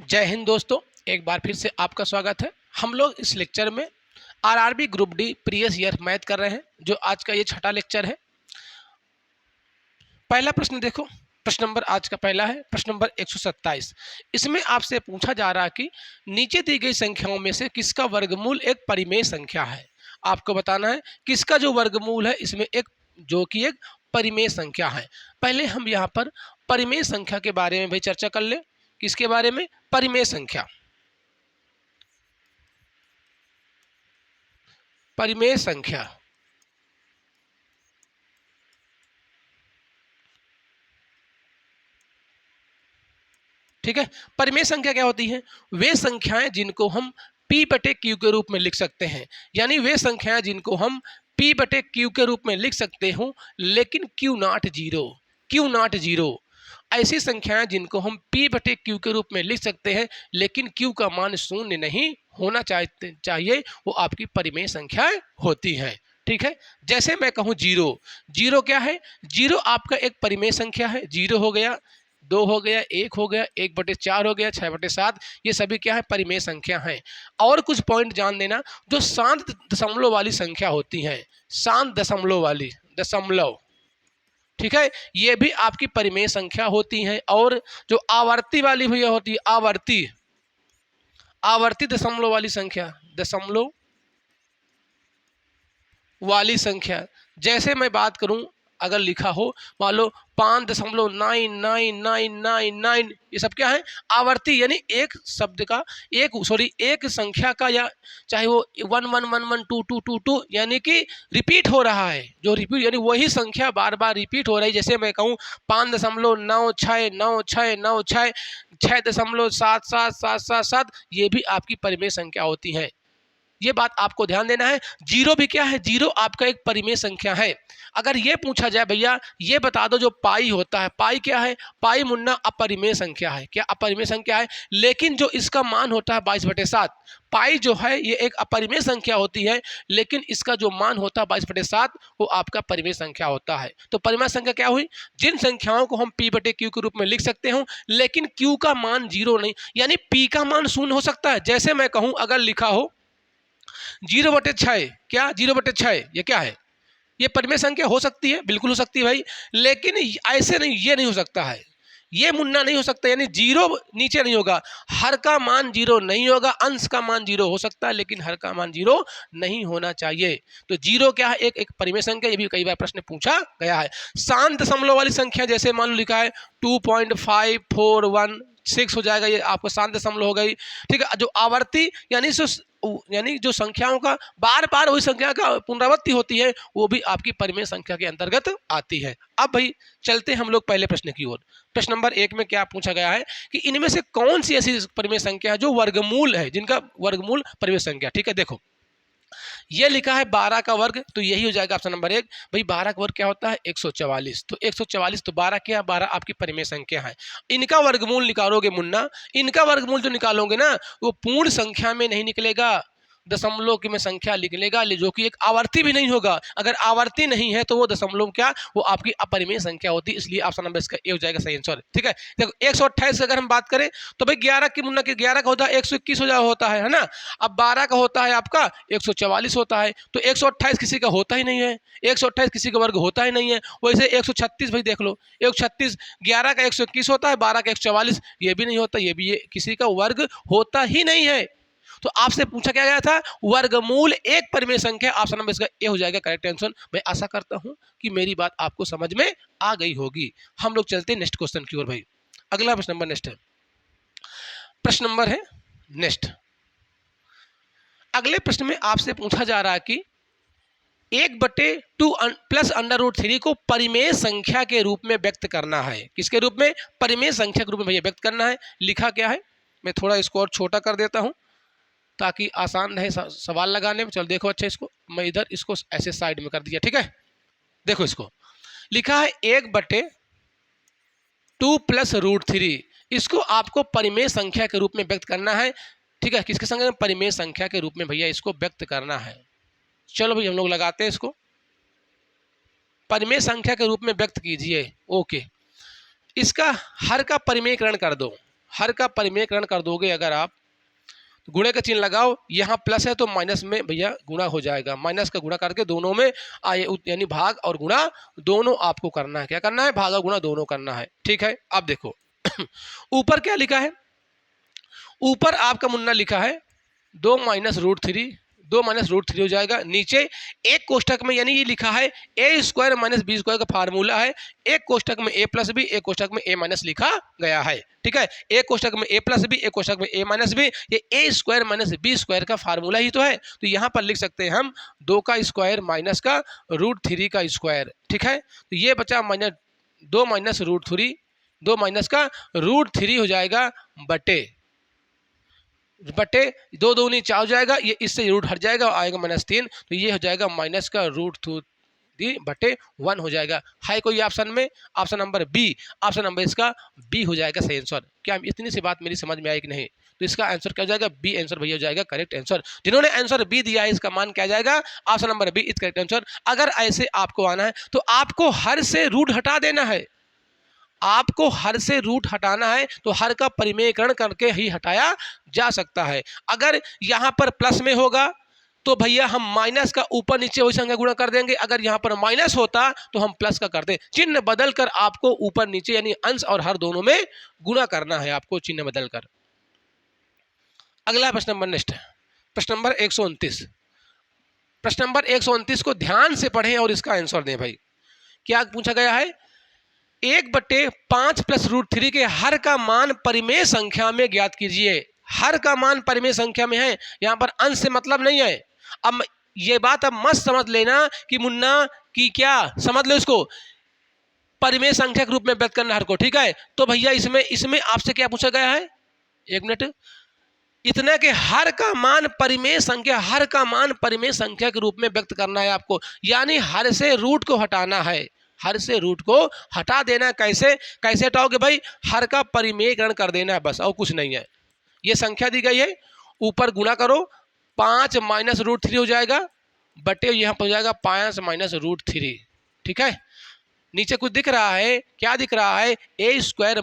जय हिंद दोस्तों, एक बार फिर से आपका स्वागत है। हम लोग इस लेक्चर में RRB group D previous year math कर रहे हैं, जो आज का ये छठा लेक्चर है। पहला प्रश्न देखो, प्रश्न नंबर आज का पहला है, प्रश्न नंबर 127। इसमें आपसे पूछा जा रहा है कि नीचे दी गई संख्याओं में से किसका वर्गमूल एक परिमेय संख्या है। आपको बताना है किसका जो वर्गमूल है इसमें एक जो कि एक परिमेय संख्या है। पहले हम यहाँ पर परिमेय संख्या के बारे में भाई चर्चा कर ले। किसके बारे में? परिमेय संख्या। परिमेय संख्या, ठीक है। परिमेय संख्या क्या होती है? वे संख्याएं जिनको हम p बटे क्यू के रूप में लिख सकते हैं, यानी वे संख्याएं जिनको हम p बटे क्यू के रूप में लिख सकते हो, लेकिन क्यू नॉट जीरो। ऐसी संख्याएं जिनको हम p बटे क्यू के रूप में लिख सकते हैं, लेकिन क्यू का मान शून्य नहीं होना चाहिए, वो आपकी परिमेय संख्याएं होती हैं। ठीक है, जैसे मैं कहूँ जीरो क्या है? जीरो आपका एक परिमेय संख्या है। जीरो हो गया, 2 हो गया, 1 हो गया, 1/4 हो गया, 6/7, ये सभी क्या है? परिमेय संख्या हैं। और कुछ पॉइंट जान देना, जो शांत दशमलव वाली संख्या होती हैं, शांत दशमलव वाली, दशमलव, ठीक है, ये भी आपकी परिमेय संख्या होती हैं। और जो आवर्ती वाली भैया होती है, आवर्ती दशमलव वाली संख्या, दशमलव वाली संख्या, जैसे मैं बात करूं, अगर लिखा हो मान लो 5.999999, ये सब क्या है? आवर्ती, यानी एक शब्द का एक संख्या का, या चाहे वो 11112222, यानी कि रिपीट हो रहा है। जो रिपीट यानी वही संख्या बार बार रिपीट हो रही है। जैसे मैं कहूँ 5.969696, 6.77777, ये भी आपकी परिमेय संख्या होती है। ये बात आपको ध्यान देना है। जीरो भी क्या है? जीरो आपका एक परिमेय संख्या है। अगर ये पूछा जाए भैया ये बता दो जो पाई होता है, पाई क्या है? पाई मुन्ना अपरिमेय संख्या है। क्या अपरिमेय संख्या है? लेकिन जो इसका मान होता है 22/7, पाई जो है ये एक अपरिमेय संख्या होती है, लेकिन इसका जो मान होता है 22/7 वो आपका परिमेय संख्या होता है। तो परिमेय संख्या क्या हुई? जिन संख्याओं को हम p बटे क्यू के रूप में लिख सकते हो, लेकिन क्यू का मान जीरो नहीं, यानी p का मान शून्य हो सकता है। जैसे मैं कहूँ, अगर लिखा हो 0/6, क्या 0/6, ये क्या है? ये परिमेय संख्या हो सकती है, बिल्कुल हो सकती है भाई, लेकिन ऐसे नहीं, ये नहीं हो सकता है, ये मुन्ना नहीं हो सकता। यानी जीरो नीचे नहीं होगा, हर का मान जीरो नहीं होगा, अंश का मान जीरो हो सकता है, लेकिन हर का मान जीरो नहीं होना चाहिए। तो जीरो क्या है? एक परिमेय संख्या। ये भी कई बार प्रश्न पूछा गया है। शांत दशमलव वाली संख्या, जैसे मान लो लिखा है 2.5416 हो जाएगा, ये आपको शांत दशमलव हो गई। ठीक है, जो आवर्ती यानी जो संख्याओं का बार बार वही संख्या का पुनरावृत्ति होती है, वो भी आपकी परिमेय संख्या के अंतर्गत आती है। अब भाई चलते हम लोग पहले प्रश्न की ओर। प्रश्न नंबर 1 में क्या पूछा गया है कि इनमें से कौन सी ऐसी परिमेय संख्या है जो वर्गमूल है, जिनका वर्गमूल परिमेय संख्या। ठीक है, देखो ये लिखा है 12 का वर्ग, तो यही हो जाएगा ऑप्शन नंबर 1। भाई 12 का वर्ग क्या होता है? 144। तो 144, तो 12 क्या? 12 आपकी परिमेय संख्या है। इनका वर्गमूल निकालोगे मुन्ना, इनका वर्गमूल जो निकालोगे ना, वो पूर्ण संख्या में नहीं निकलेगा, दशमलव की में संख्या निकलेगा, जो कि एक आवर्ती भी नहीं होगा। अगर आवर्ती नहीं है तो वो दशमलव क्या? वो आपकी अपरिमेय संख्या होती है। इसलिए ऑप्शन नंबर इसका ए हो जाएगा सही आंसर। ठीक है, देखो 128 अगर हम बात करें तो भाई 11 की मुन्ना के 11 का होता है 121 होता है ना। अब 12 का होता है आपका 144 होता है, तो 128 किसी का होता ही नहीं है, 128 किसी का वर्ग होता ही नहीं है। वैसे 136 भाई देख लो, 136 11 का 121 होता है, 12 का 144 ये भी नहीं होता, ये भी किसी का वर्ग होता ही नहीं है। तो आपसे पूछा क्या गया था? वर्गमूल एक परिमेय संख्या। ऑप्शन नंबर इसका ए हो जाएगा करेक्ट आंसर। मैं आशा करता हूं कि मेरी बात आपको समझ में आ गई होगी। हम लोग चलते हैं नेक्स्ट क्वेश्चन की ओर। भाई अगला प्रश्न नंबर नेक्स्ट है, प्रश्न नंबर है नेक्स्ट। अगले प्रश्न में आपसे पूछा जा रहा है कि 1/2 प्लस √3 को परिमेय संख्या के रूप में व्यक्त करना है। किसके रूप में? परिमेय संख्या के रूप में भैया व्यक्त करना है। लिखा क्या है? मैं थोड़ा इसको और छोटा कर देता हूं ताकि आसान रहे सवाल लगाने में। चलो देखो, अच्छा इसको मैं इधर इसको ऐसे साइड में कर दिया। ठीक है, देखो इसको लिखा है 1/2 प्लस √3, इसको आपको परिमेय संख्या के रूप में व्यक्त करना है। ठीक है, किसके संख्या में? परिमेय संख्या के रूप में भैया इसको व्यक्त करना है। चलो भाई हम लोग लगाते हैं इसको, परिमेय संख्या के रूप में व्यक्त कीजिए। ओके, इसका हर का परिमेयकरण कर दो। हर का परिमेयकरण कर दोगे अगर आप, तो गुणे का चिन्ह लगाओ, यहाँ प्लस है तो माइनस में भैया गुणा हो जाएगा, माइनस का गुणा करके दोनों में आए यानी भाग और गुणा दोनों आपको करना है। क्या करना है? भाग और गुणा दोनों करना है। ठीक है, अब देखो ऊपर क्या लिखा है, ऊपर आपका मुन्ना लिखा है 2 - √3 हो जाएगा। नीचे एक कोष्टक में यानी ये लिखा है a² - b² का फार्मूला है, एक कोष्टक में a+b, एक कोष्टक में a- लिखा गया है। ठीक है, एक कोष्टक में a+b, एक कोष्टक में a-b, ये a² - b² का फार्मूला ही तो है। तो यहाँ पर लिख सकते हैं हम 2 का स्क्वायर माइनस का √3 का स्क्वायर। ठीक है, तो ये बचा -2 - √3, 2 माइनस का √3 हो जाएगा बटे 2 दूनी 4 हो जाएगा, ये इससे रूट हट जाएगा, आएगा -3, तो ये हो जाएगा माइनस का √3 बटे 1 हो जाएगा। है कोई ऑप्शन में? Option number B, option number इसका बी हो जाएगा सही आंसर। क्या इतनी सी बात मेरी समझ में आई कि नहीं? तो इसका आंसर क्या हो जाएगा? बी आंसर भैया हो जाएगा करेक्ट आंसर। जिन्होंने आंसर बी दिया है इसका मान क्या जाएगा? Option number B is correct answer. अगर ऐसे आपको आना है तो आपको हर से रूट हटा देना है, आपको हर से रूट हटाना है, तो हर का परिमेयकरण करके ही हटाया जा सकता है। अगर यहाँ पर प्लस में होगा तो भैया हम माइनस का ऊपर नीचे वही संख्या गुणा कर देंगे, अगर यहाँ पर माइनस होता तो हम प्लस का करते। चिन्ह बदल कर आपको ऊपर नीचे यानी अंश और हर दोनों में गुणा करना है, आपको चिन्ह बदल कर। अगला प्रश्न नंबर नेक्स्ट है प्रश्न नंबर 129। प्रश्न नंबर 129 को ध्यान से पढ़ें और इसका आंसर दें भाई। क्या पूछा गया है? 1/5 + √3 के हर का मान परिमेय संख्या में ज्ञात कीजिए। हर का मान परिमेय संख्या में है, यहां पर अंश से मतलब नहीं है। अब ये बात अब मत समझ लेना कि मुन्ना की क्या, समझ लो इसको परिमेय संख्या के रूप में व्यक्त करना हर को। ठीक है, तो भैया इसमें आपसे क्या पूछा गया है? 1 मिनट, इतना के हर का मान परिमेय संख्या, हर का मान परिमेय संख्या के रूप में व्यक्त करना है आपको, यानी हर से रूट को हटाना है, हर से रूट को हटा देना। कैसे हटाओगे भाई? हर का परिमेयकरण कर देना है बस, और कुछ नहीं है। ये संख्या दी गई है, ऊपर गुणा करो, 5 - √3 हो जाएगा बटे यहाँ पर हो जाएगा 5 - √3। ठीक है, नीचे कुछ दिख रहा है, क्या दिख रहा है? a² -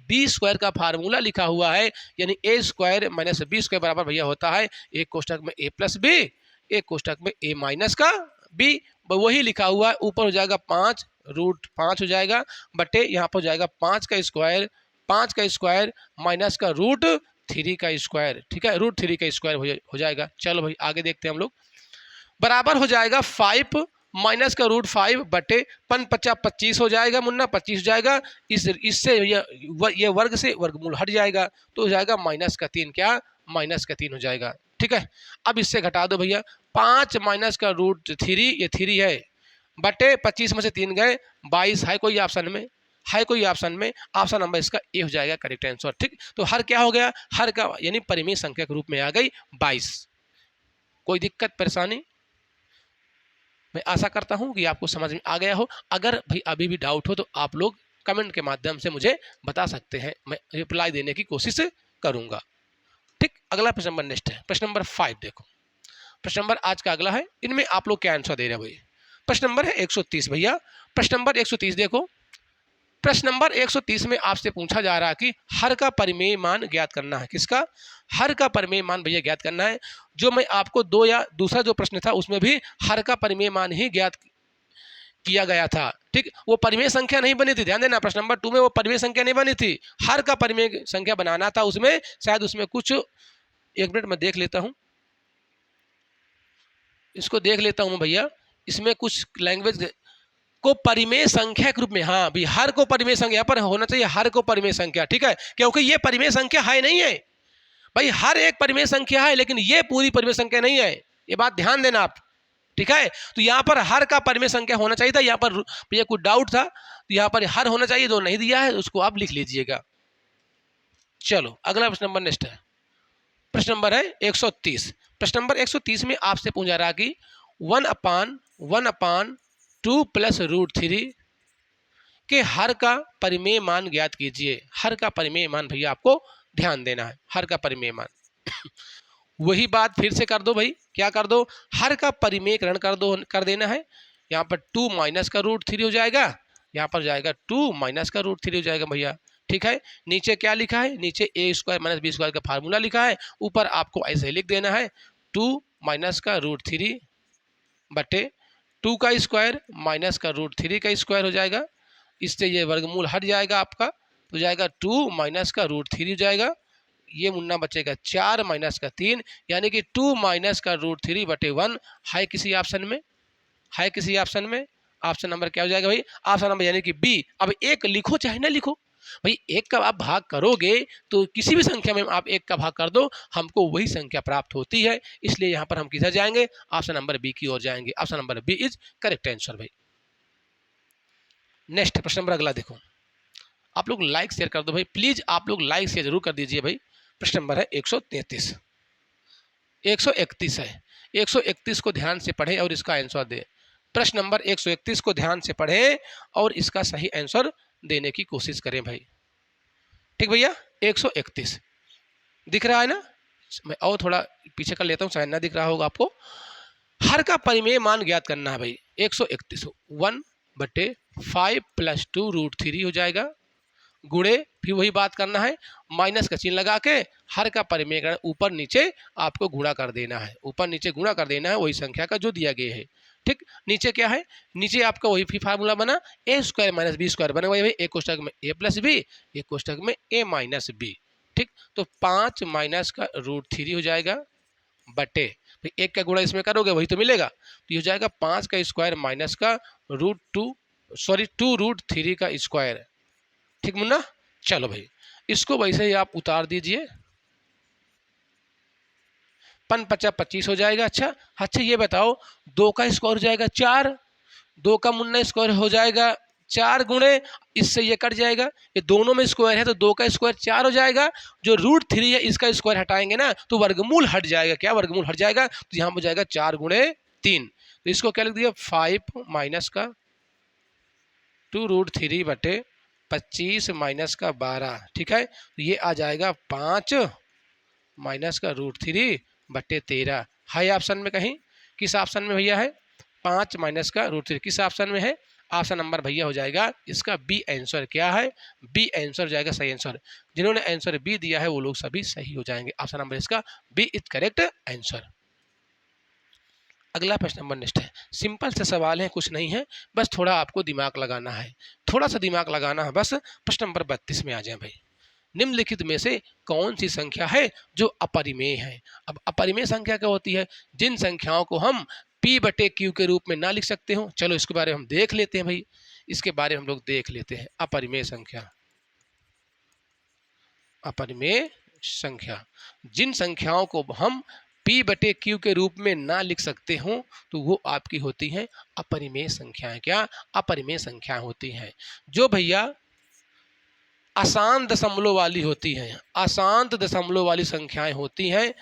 b² का फार्मूला लिखा हुआ है, यानी a² - b² बराबर भैया होता है एक कोष्टक में a+b, एक कोष्टक में a-b, वही लिखा हुआ है। ऊपर हो जाएगा 5 √5 हो जाएगा बटे यहाँ पर हो जाएगा 5 का स्क्वायर माइनस का √3 का स्क्वायर। ठीक है, √3 का स्क्वायर हो जाएगा। चलो भाई आगे देखते हैं हम लोग। बराबर हो जाएगा 5 माइनस का √5 बटे 5 × 25 हो जाएगा मुन्ना, 25 हो जाएगा। इससे ये वर्ग से वर्गमूल हट जाएगा तो हो जाएगा -3। क्या? -3 हो जाएगा। ठीक है, अब इससे घटा दो भैया, 5 माइनस का √3, ये 3 है बटे 25 में से 3 गए 22। है कोई ऑप्शन में? है कोई ऑप्शन में? ऑप्शन नंबर इसका ए हो जाएगा करेक्ट आंसर। ठीक, तो हर क्या हो गया? हर का यानी परिमेय संख्या के रूप में आ गई 22। कोई दिक्कत परेशानी? मैं आशा करता हूं कि आपको समझ में आ गया हो। अगर भाई अभी भी डाउट हो तो आप लोग कमेंट के माध्यम से मुझे बता सकते हैं, मैं रिप्लाई देने की कोशिश करूंगा। ठीक, अगला प्रश्न नंबर नेक्स्ट है प्रश्न नंबर 5। देखो प्रश्न नंबर आज का अगला है, इनमें आप लोग क्या आंसर दे रहे हैं भाई? प्रश्न नंबर है 130 भैया। प्रश्न नंबर 130 देखो, प्रश्न नंबर 130 में आपसे पूछा जा रहा है कि हर का परिमेय मान ज्ञात करना है। किसका? हर का परिमेय मान भैया ज्ञात करना है। जो मैं आपको दूसरा जो प्रश्न था उसमें भी हर का परिमेय मान ही ज्ञात किया गया था। ठीक, वो परिमेय संख्या नहीं बनी थी, ध्यान देना। प्रश्न नंबर 2 में वो परिमेय संख्या नहीं बनी थी, हर का परिमेय संख्या बनाना था उसमें। शायद उसमें कुछ, 1 मिनट में देख लेता हूं, इसको देख लेता हूं भैया। इसमें कुछ लैंग्वेज को परिमेय संख्या के रूप में, हाँ भी हर को परिमेय संख्या पर होना चाहिए, हर को परिमेय संख्या। ठीक है, क्योंकि ये परिमेय संख्या है नहीं है भाई, हर एक परिमेय संख्या है लेकिन ये पूरी परिमेय संख्या नहीं है, ये बात ध्यान देना आप। ठीक है, तो यहाँ पर हर का परिमेय संख्या होना चाहिए था। यहाँ पर ये कुछ डाउट था, तो यहाँ पर हर होना चाहिए, जो नहीं दिया है उसको आप लिख लीजिएगा। चलो अगला प्रश्न नंबर नेक्स्ट है, प्रश्न नंबर है 130। प्रश्न नंबर 130 में आपसे पूछा रहा कि 1/2 + √3 के हर का परिमेय मान ज्ञात कीजिए। हर का परिमेय मान भैया आपको ध्यान देना है, हर का परिमेय मान। वही बात फिर से कर दो भाई, क्या कर दो? हर का परिमेयकरण कर देना है। यहाँ पर 2 माइनस का √3 हो जाएगा, यहाँ पर जाएगा 2 माइनस का √3 हो जाएगा भैया। ठीक है। नीचे क्या लिखा है, नीचे ए स्क्वायर माइनस बी स्क्वायर का फार्मूला लिखा है, ऊपर आपको ऐसे लिख देना है 2 माइनस का √3 बटे 2 का स्क्वायर माइनस का √3 का स्क्वायर हो जाएगा। इससे ये वर्गमूल हट जाएगा आपका, तो जाएगा 2 माइनस का √3 हो जाएगा। ये मुन्ना बचेगा 4 माइनस का 3, यानी कि 2 माइनस का √3 बटे 1 है किसी ऑप्शन में, है किसी ऑप्शन में। ऑप्शन नंबर क्या हो जाएगा भाई, ऑप्शन नंबर यानी कि बी। अब एक लिखो चाहे ना लिखो भाई, एक का आप भाग करोगे तो किसी भी संख्या में आप एक का भाग कर दो, हमको वही संख्या प्राप्त होती है। इसलिए यहाँ पर हम किधर जाएंगे, ऑप्शन नंबर बी की ओर जाएंगे। Option number B is correct answer भाई। नेक्स्ट प्रश्न नंबर अगला देखो, आप लोग लाइक शेयर कर दो भाई, प्लीज आप लोग लाइक शेयर जरूर कर दीजिए भाई। प्रश्न नंबर है 133, 131 है। 131 को ध्यान से पढ़े और इसका आंसर दे। प्रश्न नंबर 131 को ध्यान से पढ़े और इसका सही आंसर देने की कोशिश करें भाई। ठीक भैया, 131 दिख रहा है ना, मैं और थोड़ा पीछे कर लेता हूँ, शायद ना दिख रहा होगा आपको। हर का परिमेय मान ज्ञात करना है भाई। 131 1 बटे 5 + 2 √3 हो जाएगा, गुणे फिर वही बात करना है, माइनस का चिन्ह लगा के हर का परिमेय करना, ऊपर नीचे आपको गुणा कर देना है, ऊपर नीचे गुणा कर देना है वही संख्या का जो दिया गया है। ठीक, नीचे क्या है, नीचे आपका वही फिर फार्मूला बना ए स्क्वायर माइनस बी स्क्वायर बना वही, एक कोष्टक में ए प्लस बी, एक कोष्टक में ए माइनस बी। ठीक, तो 5 माइनस का √3 हो जाएगा बटे, फिर एक का गुणा इसमें करोगे वही तो मिलेगा, तो ये हो जाएगा 5 का स्क्वायर माइनस का √2 2 √3 का स्क्वायर। ठीक मुन्ना, चलो भाई इसको वैसे ही आप उतार दीजिए, 5 × 5 = 25 हो जाएगा। अच्छा अच्छा, ये बताओ 2 का स्क्वायर हो जाएगा 4, 2 का मुन्ना स्क्वायर हो जाएगा 4 गुणे, इससे ये कट जाएगा, ये दोनों में स्क्वायर है तो 2 का स्क्वायर 4 हो जाएगा, जो √3 है इसका स्क्वायर हटाएंगे ना तो वर्गमूल हट जाएगा। क्या वर्गमूल हट जाएगा, तो यहाँ हो जाएगा 4 गुणे 3, तो इसको क्या लिख दिया 5 माइनस का 2 √3 बटे 25 माइनस का 12। ठीक है, तो ये आ जाएगा 5 माइनस का √3 बटे 13। है ऑप्शन में कहीं, किस ऑप्शन में भैया है, 5 माइनस का √3 किस ऑप्शन में है, ऑप्शन नंबर भैया हो जाएगा इसका बी आंसर। क्या है, बी आंसर हो जाएगा सही आंसर। जिन्होंने आंसर बी दिया है वो लोग सभी सही हो जाएंगे। ऑप्शन नंबर इसका बी इज करेक्ट आंसर। अगला प्रश्न नंबर नेक्स्ट है, सिंपल से सवाल है, कुछ नहीं है, बस थोड़ा आपको दिमाग लगाना है, थोड़ा सा दिमाग लगाना है बस। प्रश्न नंबर 32 में आ जाए भाई, निम्नलिखित में से कौन सी संख्या है जो अपरिमेय है। अब अपरिमेय संख्या क्या होती है, जिन संख्याओं को हम p/q के रूप में ना लिख सकते हो। चलो इसके बारे में हम देख लेते हैं भाई, इसके बारे में हम लोग देख लेते हैं। अपरिमेय संख्या, अपरिमेय संख्या, जिन संख्याओं को हम p/q के रूप में ना लिख सकते हो तो वो आपकी होती हैं अपरिमेय संख्याएं। क्या, अपरिमेय संख्याएं होती हैं जो भैया अशांत दशमलव वाली होती हैं, अशांत दशमलव वाली संख्याएं होती हैं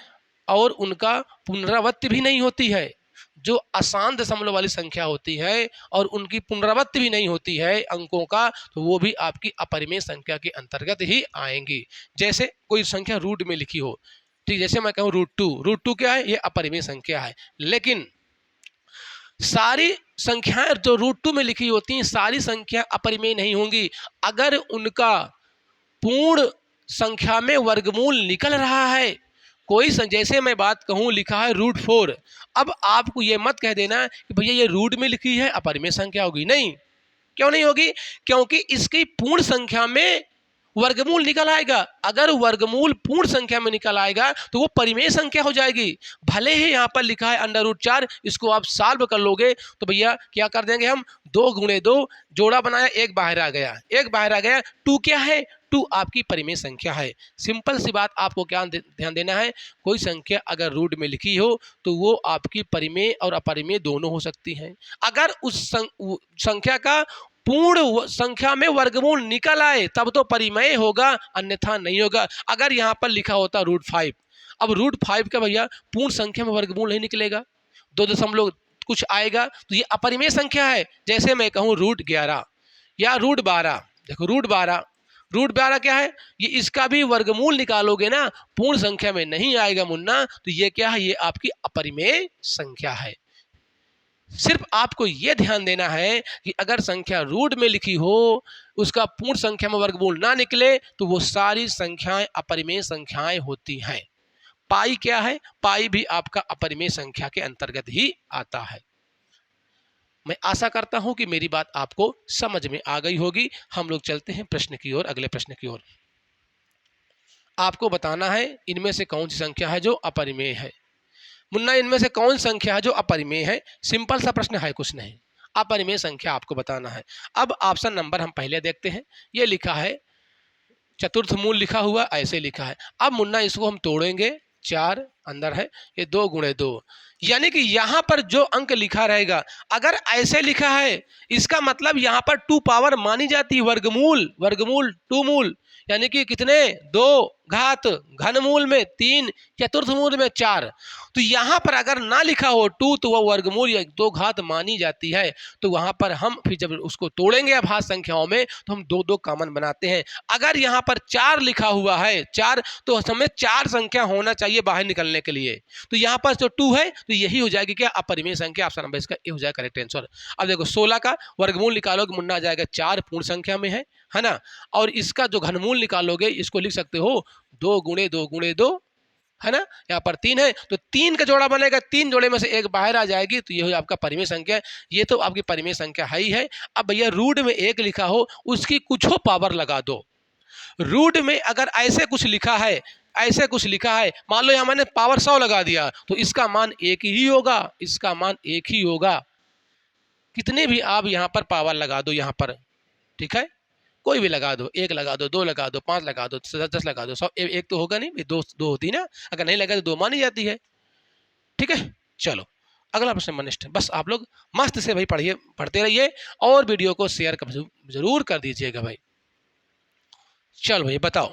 और उनका पुनरावृत्ति भी नहीं होती है। जो अशांत दशमलव वाली संख्या होती है और उनकी पुनरावृत्ति भी नहीं होती है अंकों का, तो वो भी आपकी अपरिमेय संख्या के अंतर्गत ही आएंगी। जैसे कोई संख्या रूट में लिखी हो, ठीक, जैसे मैं कहूँ √2 क्या है, ये अपरिमेय संख्या है। लेकिन सारी संख्याएं जो √2 में लिखी होती हैं सारी संख्या अपरिमेय नहीं होंगी। अगर उनका पूर्ण संख्या में वर्गमूल निकल रहा है, कोई जैसे मैं बात कहूँ लिखा है √4, अब आपको ये मत कह देना कि भैया ये रूट में लिखी है अपरिमेय संख्या होगी। नहीं, क्यों नहीं होगी, क्योंकि इसकी पूर्ण संख्या में वर्गमूल निकल आएगा। अगर वर्गमूल पूर्ण संख्या में निकल आएगा तो वो परिमेय संख्या हो जाएगी। भले ही यहाँ पर लिखा है √4, इसको आप सॉल्व कर लोगे तो भैया क्या कर देंगे हम, 2 × 2 जोड़ा बनाया, एक बाहर आ गया, एक बाहर आ गया, 2 क्या है, 2 आपकी परिमेय संख्या है। सिंपल सी बात, आपको क्या ध्यान देना है, कोई संख्या अगर रूट में लिखी हो तो वो आपकी परिमेय और अपरिमेय दोनों हो सकती हैं। अगर उस संख्या का पूर्ण संख्या में वर्गमूल निकल आए तब तो परिमेय होगा, अन्यथा नहीं होगा। अगर यहाँ पर लिखा होता √5, अब √5 का भैया पूर्ण संख्या में वर्गमूल नहीं निकलेगा, 2 दशमलव कुछ आएगा, तो ये अपरिमेय संख्या है। जैसे मैं कहूँ √11 या √12, देखो √12 क्या है, ये इसका भी वर्गमूल निकालोगे ना पूर्ण संख्या में नहीं आएगा मुन्ना, तो ये क्या है, ये आपकी अपरिमेय संख्या है। सिर्फ आपको यह ध्यान देना है कि अगर संख्या रूट में लिखी हो, उसका पूर्ण संख्या में वर्गमूल ना निकले, तो वो सारी संख्याएं अपरिमेय संख्याएं होती हैं। पाई क्या है? पाई भी आपका अपरिमेय संख्या के अंतर्गत ही आता है। मैं आशा करता हूं कि मेरी बात आपको समझ में आ गई होगी। हम लोग चलते हैं प्रश्न की ओर, अगले प्रश्न की ओर। आपको बताना है इनमें से कौन सी संख्या है जो अपरिमेय है। मुन्ना, इनमें से कौन संख्या है जो अपरिमेय है? सिंपल सा प्रश्न है, कुछ नहीं। अपरिमेय संख्या आपको बताना है। अब ऑप्शन नंबर हम पहले देखते हैं। ये लिखा है चतुर्थ मूल, लिखा हुआ ऐसे लिखा है। अब मुन्ना इसको हम तोड़ेंगे, 4 अंदर है, ये 2 गुणे 2, यानी कि यहां पर जो अंक लिखा रहेगा, अगर ऐसे लिखा है, इसका मतलब यहां पर 2 पावर मानी जाती है। वर्गमूल, वर्गमूल 2 मूल, यानी कि कितने? 2 घात, घनमूल में 3, चतुर्थ मूल में 4। तो यहां पर अगर ना लिखा हो 2, तो वह वर्गमूल या 2 घात मानी जाती है। तो वहां पर हम फिर जब उसको तोड़ेंगे अभाज्य संख्याओं में, तो हम 2 कॉमन बनाते हैं। अगर यहाँ पर 4 लिखा हुआ है, 4, तो हमें 4 संख्या होना चाहिए बाहर निकलने के लिए। तो यहाँ पर जो 2 है, तो यही हो जाएगी क्या? अपरिमेय संख्या। ऑप्शन नंबर इसका ये हो जाएगा करेक्ट आंसर। अब देखो 16 का वर्गमूल निकालोगे, मुन्ना आ जाएगा 4 पूर्ण संख्या में है ना। और इसका जो घनमूल निकालोगे, इसको लिख सकते हो 2 गुणे 2 गुणे 2, है ना। यहाँ पर 3 है, तो 3 का जोड़ा बनेगा, 3 जोड़े में से एक बाहर आ जाएगी, तो ये आपका परिमेय संख्या है। ये तो आपकी परिमेय संख्या है ही है। अब भैया रूट में 1 लिखा हो, उसकी कुछ पावर लगा दो। रूट में अगर ऐसे कुछ लिखा है, ऐसे कुछ लिखा है, मान लो यहाँ मैंने पावर 100 लगा दिया, तो इसका मान 1 ही होगा, इसका मान 1 ही होगा। कितने भी आप यहाँ पर पावर लगा दो, यहाँ पर ठीक है, कोई भी लगा दो, 1 लगा दो, 2 लगा दो, 5 लगा दो, 10 लगा दो, 100, एक तो होगा नहीं, 2 होती ना। अगर नहीं लगा तो 2 मानी जाती है। ठीक है, चलो अगला प्रश्न मनिष्ठ। बस आप लोग मस्त से भाई पढ़िए, पढ़ते रहिए और वीडियो को शेयर जरूर कर दीजिएगा भाई। चल भाई बताओ,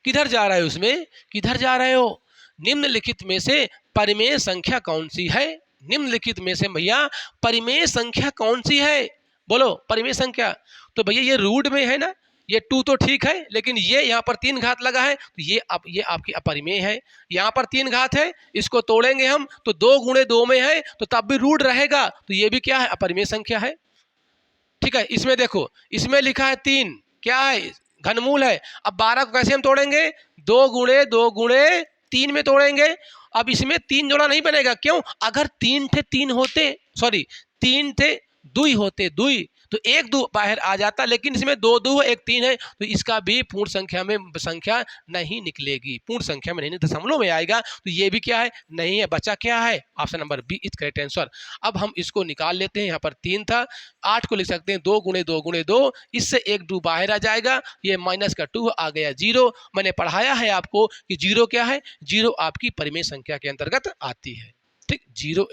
किधर जा रहे हो? उसमें किधर जा रहे हो? निम्नलिखित में से परिमेय संख्या कौन सी है? निम्नलिखित में से भैया परिमेय संख्या कौन सी है? बोलो परिमेय संख्या। तो भैया ये रूट में है ना, ये 2 तो ठीक है, लेकिन ये यहाँ पर 3 घात लगा है, तो ये आपकी अपरिमेय है। यहाँ पर 3 घात है, इसको तोड़ेंगे हम, तो 2 गुणे 2 में है, तो तब भी रूट रहेगा, तो ये भी क्या है? अपरिमेय संख्या है। ठीक है, इसमें देखो, इसमें लिखा है 3, क्या है? घनमूल है। अब 12 को कैसे हम तोड़ेंगे? 2 गुणे 2 गुणे 3 में तोड़ेंगे। अब इसमें 3 जोड़ा नहीं बनेगा, क्यों? अगर 3 थे 3 होते, सॉरी 3 थे 2 होते, 2 तो 1 2 बाहर आ जाता, लेकिन इसमें 2 2 1 3 है, तो इसका भी पूर्ण संख्या में संख्या नहीं निकलेगी, पूर्ण संख्या में नहीं, दशमलव में आएगा, तो ये भी क्या है? नहीं है। बचा क्या है? Option number B is correct answer. अब हम इसको निकाल लेते हैं। यहाँ पर 3 था, 8 को लिख सकते हैं 2 गुणे 2 गुणे 2, इससे 1 2 बाहर आ जाएगा, ये माइनस का 2 आ गया 0। मैंने पढ़ाया है आपको कि 0 क्या है? 0 आपकी परिमेय संख्या के अंतर्गत आती है। ठीक, 0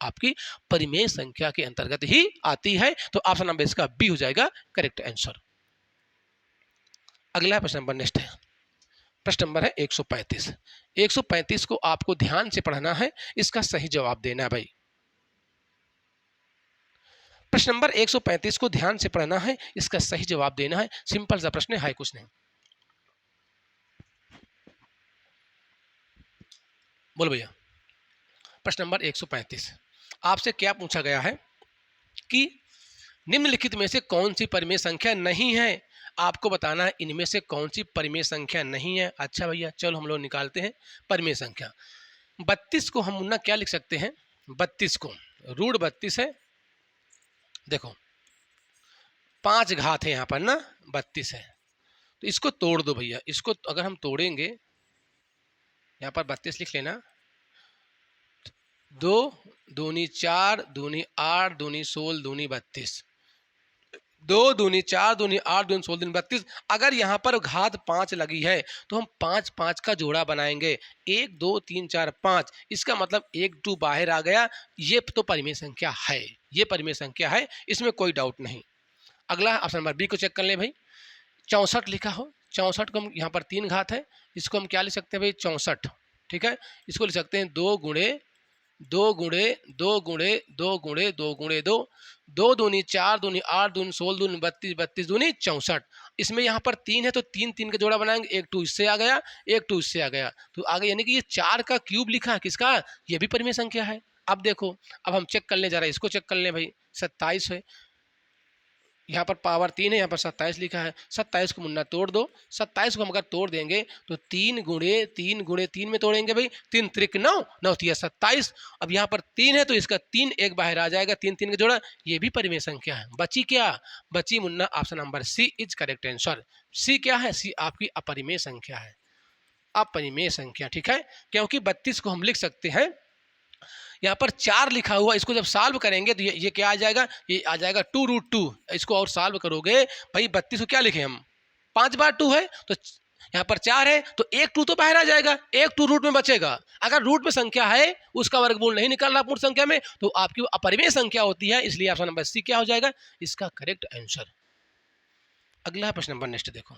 आपकी परिमेय संख्या के अंतर्गत ही आती है, तो ऑप्शन नंबर इसका बी हो जाएगा करेक्ट आंसर। अगला प्रश्न नंबर नेक्स्ट है, प्रश्न नंबर है 135। 135 को आपको ध्यान से पढ़ना है, इसका सही जवाब देना है भाई। प्रश्न नंबर 135 को ध्यान से पढ़ना है, इसका सही जवाब देना है। सिंपल सा प्रश्न है, कुछ नहीं। बोलो भैया, प्रश्न नंबर 135 आपसे क्या पूछा गया है कि निम्नलिखित में से कौन सी परिमेय संख्या नहीं है? आपको बताना है इनमें से कौन सी परिमेय संख्या नहीं है। अच्छा भैया, चलो हम लोग निकालते हैं परिमेय संख्या। 32 को हम मुन्ना क्या लिख सकते हैं? 32 को रूट 32 है, देखो 5 घात है यहाँ पर ना, 32 है, तो इसको तोड़ दो भैया। इसको अगर हम तोड़ेंगे, यहाँ पर 32 लिख लेना, 2 दूनी 4 दूनी 8 दूनी 16 दूनी 32, 2 दूनी 4 दूनी 8 दूनी 16 दूनी 32। अगर यहाँ पर घात 5 लगी है, तो हम 5 5 का जोड़ा बनाएंगे, 1 2 3 4 5। इसका मतलब 1 2 बाहर आ गया, ये तो परिमेय संख्या है, ये परिमेय संख्या है, इसमें कोई डाउट नहीं। अगला ऑप्शन नंबर बी को चेक कर ले भाई। 64 लिखा हो, 64 को हम, यहाँ पर 3 घात है, इसको हम क्या लिख सकते हैं भाई? 64। ठीक है, इसको लिख सकते हैं 2 गुणे 2 गुणे 2 गुणे 2 गुणे 2 गुणे 2, 2 दूनी 4 दूनी 8 दूनी 16 दूनी 32 32 दूनी 64। इसमें यहाँ पर 3 है, तो 3 3 का जोड़ा बनाएंगे, 1 2 इससे आ गया, 1 2 इससे आ गया, तो आगे यानी कि ये 4 का क्यूब लिखा है, किसका? ये भी परिमेय संख्या है। अब देखो, अब हम चेक कर लें जरा, इसको चेक कर लें भाई। 27 है, यहाँ पर पावर 3 है, यहाँ पर 27 लिखा है। 27 को मुन्ना तोड़ दो। 27 को हम अगर तोड़ देंगे तो 3 में तोड़ेंगे भाई। 3 त्रिक 9, 9 तिया 27। अब यहाँ पर 3 है तो इसका 3 एक बाहर आ जाएगा, 3 3 का जोड़ा, ये भी परिमेय संख्या है। बची क्या? बची मुन्ना option number C is correct answer. C क्या है? सी आपकी अपरिमेय संख्या है, अपरिमेय संख्या, ठीक है। क्योंकि 32 को हम लिख सकते हैं, यहाँ पर 4 लिखा हुआ, इसको जब सॉल्व करेंगे तो ये क्या आ जाएगा? ये आ जाएगा 2√2। इसको और सॉल्व करोगे भाई, 32 को क्या लिखे हम? 5 बार 2 है तो यहाँ पर 4 है तो 1 2 तो बाहर आ जाएगा, 1 2 रूट में बचेगा। अगर रूट में संख्या है उसका वर्गमूल नहीं निकालना पूर्ण संख्या में, तो आपकी अपरिमेय संख्या होती है। इसलिए ऑप्शन नंबर सी क्या हो जाएगा इसका करेक्ट आंसर। अगला प्रश्न नंबर नेक्स्ट देखो,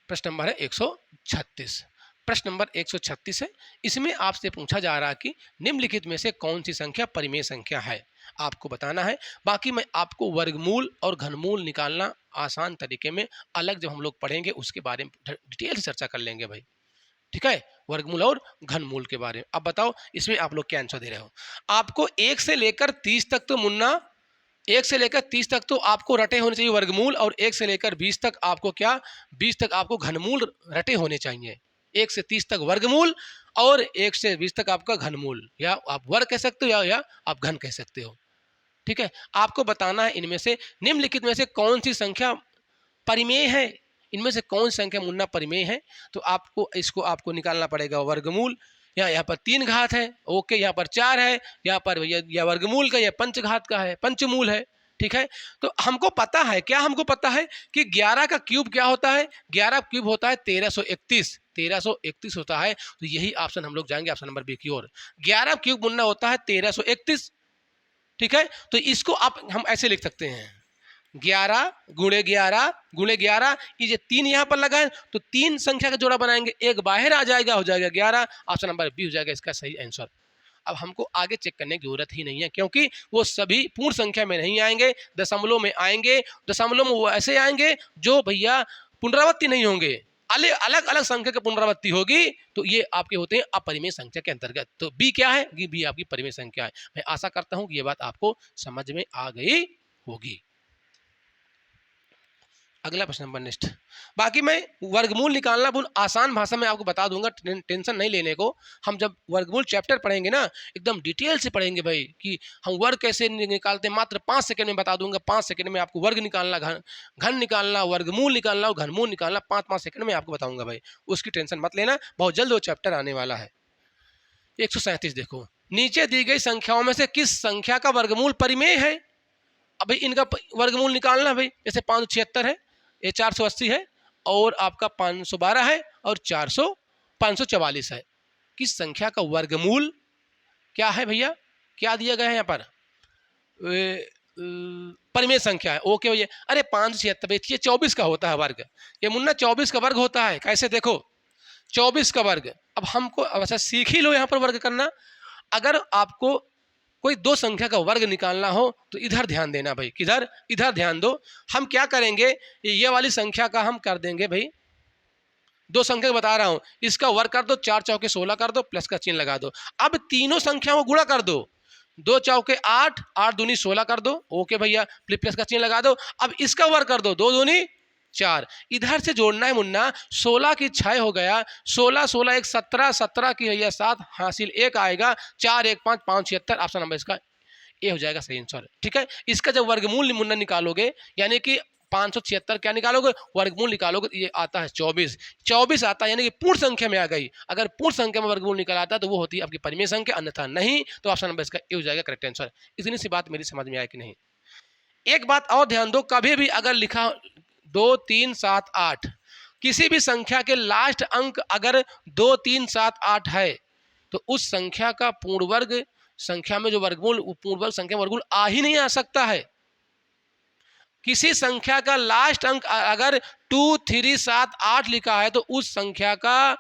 प्रश्न नंबर है 136। प्रश्न नंबर 136 है, इसमें आपसे पूछा जा रहा है कि निम्नलिखित में से कौन सी संख्या परिमेय संख्या है, आपको बताना है। बाकी मैं आपको वर्गमूल और घनमूल निकालना आसान तरीके में अलग जब हम लोग पढ़ेंगे उसके बारे में डिटेल से चर्चा कर लेंगे भाई, ठीक है, वर्गमूल और घनमूल के बारे में। अब बताओ इसमें आप लोग क्या आंसर दे रहे हो। आपको 1 से लेकर 30 तक तो मुन्ना, 1 से लेकर 30 तक तो आपको रटे होने चाहिए वर्गमूल, और 1 से लेकर 20 तक आपको क्या, 20 तक आपको घनमूल रटे होने चाहिए। 1 से 30 तक वर्गमूल और 1 से 20 तक आपका घनमूल, या आप वर्ग कह सकते हो या आप घन कह सकते हो, ठीक है। आपको बताना है इनमें से निम्नलिखित में से कौन सी संख्या परिमेय है, इनमें से कौन सी संख्या मुन्ना परिमेय है। तो आपको इसको आपको निकालना पड़ेगा वर्गमूल। यहाँ पर 3 घात है, ओके, यहाँ पर 4 है, यहाँ पर या वर्गमूल का या पंचघात का है, पंचमूल है, ठीक है। तो हमको पता है, क्या हमको पता है कि 11 का क्यूब क्या होता है? 11 क्यूब होता है 1331, 1331 होता है। तो यही ऑप्शन हम लोग जाएंगे ऑप्शन नंबर बी की ओर। 11 क्यूब मुन्ना होता है 1331, ठीक है। तो इसको आप हम ऐसे लिख सकते हैं 11 गुणे 11 गुणे 11, ये 3 यहाँ पर लगा है तो 3 संख्या का जोड़ा बनाएंगे, एक बाहर आ जाएगा, हो जाएगा 11। ऑप्शन नंबर बी हो जाएगा इसका सही आंसर। अब हमको आगे चेक करने की जरूरत ही नहीं है, क्योंकि वो सभी पूर्ण संख्या में नहीं आएंगे, दशमलव में आएंगे। दशमलव में वो ऐसे आएंगे जो भैया पुनरावृत्ति नहीं होंगे, अलग अलग संख्या की पुनरावृत्ति होगी, तो ये आपके होते हैं अपरिमेय संख्या के अंतर्गत। तो बी क्या है? बी आपकी परिमेय संख्या है। मैं आशा करता हूं कि ये बात आपको समझ में आ गई होगी। अगला प्रश्न नंबर नेक्स्ट। बाकी मैं वर्गमूल निकालना बहुत आसान भाषा में आपको बता दूंगा, टेंशन नहीं लेने को। हम जब वर्गमूल चैप्टर पढ़ेंगे ना, एकदम डिटेल से पढ़ेंगे भाई कि हम वर्ग कैसे निकालते हैं। मात्र 5 सेकंड में बता दूंगा, 5 सेकंड में आपको वर्ग निकालना, घन निकालना, वर्गमूल निकालना और घनमूल निकालना 5-5 सेकंड में आपको बताऊंगा भाई, उसकी टेंशन मत लेना, बहुत जल्द वो चैप्टर आने वाला है। 137 देखो, नीचे दी गई संख्याओं में से किस संख्या का वर्गमूल परिमेय है? अब भाई इनका वर्गमूल निकालना भाई, जैसे 576 है, ये 480 है, और आपका 512 है, और 544 है। किस संख्या का वर्गमूल क्या है भैया? क्या दिया गया है यहाँ पर? परिमेय संख्या है, ओके भैया। अरे 576 ये 24 का होता है वर्ग, ये मुन्ना 24 का वर्ग होता है। कैसे? देखो 24 का वर्ग। अब हमको अच्छा सीख ही लो यहाँ पर वर्ग करना। अगर आपको कोई 2 संख्या का वर्ग निकालना हो तो इधर ध्यान देना भाई, किधर? इधर ध्यान दो। हम क्या करेंगे, ये वाली संख्या का हम कर देंगे भाई, 2 संख्या बता रहा हूं, इसका वर्ग कर दो, 4 चौके 16 कर दो, प्लस का चिन्ह लगा दो। अब तीनों संख्याओं को गुणा कर दो, 2 चौके 8, 8 दूनी 16 कर दो, ओके भैया, प्लस का चिन्ह लगा दो। अब इसका वर्ग कर दो, 2 दूनी 4, इधर से जोड़ना है मुन्ना, 16 की 6 हो गया, 16 16 1 17, 17 की भैया 7 हासिल 1 आएगा, 4 1 5 5 76। ऑप्शन नंबर इसका ए हो जाएगा सही आंसर, ठीक है। इसका जब वर्गमूल मुन्ना निकालोगे, यानी कि 576 क्या निकालोगे? वर्गमूल निकालोगे, ये आता है 24, 24 आता है, यानी कि पूर्ण संख्या में आ गई। अगर पूर्ण संख्या में वर्गमूल निकल आता है तो वो होती है आपकी परिमेय संख्या, अन्यथा नहीं। तो ऑप्शन नंबर इसका ए हो जाएगा करेक्ट आंसर। इतनी सी बात मेरी समझ में आया कि नहीं? एक बात और ध्यान दो, कभी भी अगर लिखा 2 3 7 8, किसी भी संख्या के लास्ट अंक अगर 2 3 7 8 है तो उस संख्या का पूर्ण वर्ग संख्या में जो वर्गमूल, पूर्ण वर्ग संख्या वर्गमूल आ ही नहीं आ सकता है। किसी संख्या का लास्ट अंक अगर 2 3 7 8 लिखा है तो उस संख्या का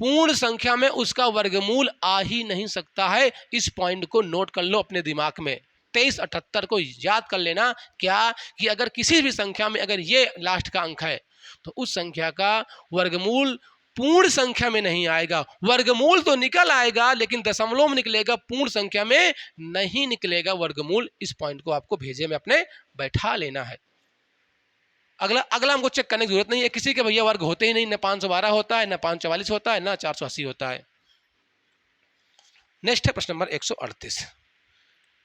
पूर्ण संख्या में उसका वर्गमूल आ ही नहीं सकता है। इस पॉइंट को नोट कर लो अपने दिमाग में, 2378 को याद कर लेना। क्या कि अगर किसी भी संख्या में अगर ये लास्ट का अंक है तो उस संख्या का वर्गमूल पूर्ण संख्या में नहीं आएगा। वर्गमूल तो निकल आएगा लेकिन दशमलव में निकलेगा, पूर्ण संख्या में नहीं निकलेगा वर्गमूल। इस पॉइंट को आपको भेजे में अपने बैठा लेना है। अगला अगला हमको चेक करने की जरूरत नहीं है, किसी के भैया वर्ग होते ही नहीं, ना 512 होता है, ना 544 होता है, ना 480 होता है। नेक्स्ट है प्रश्न नंबर 138।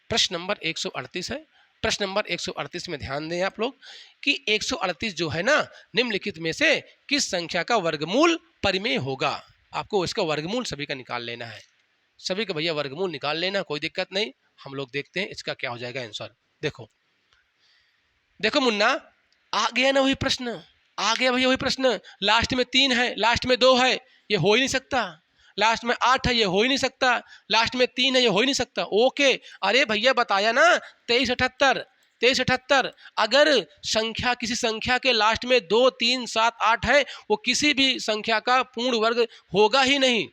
प्रश्न नंबर 138 है। प्रश्न नंबर 138 में ध्यान दें आप लोग कि 138 जो है ना, निम्नलिखित में से किस संख्या का वर्गमूल परिमेय होगा। आपको इसका वर्गमूल सभी का निकाल लेना है, सभी का भैया वर्गमूल निकाल लेना, कोई दिक्कत नहीं। हम लोग देखते हैं इसका क्या हो जाएगा आंसर। देखो देखो मुन्ना, आ गया ना वही प्रश्न, आ गया भैया वही प्रश्न। लास्ट में 3 है, लास्ट में 2 है, ये हो ही नहीं सकता। लास्ट में 8 है, ये हो ही नहीं सकता। लास्ट में 3 है, ये हो ही नहीं सकता। ओके, अरे भैया बताया ना 2378, 2378। अगर संख्या किसी संख्या के लास्ट में 2, 3, 7, 8 है, वो किसी भी संख्या का पूर्ण वर्ग होगा ही नहीं।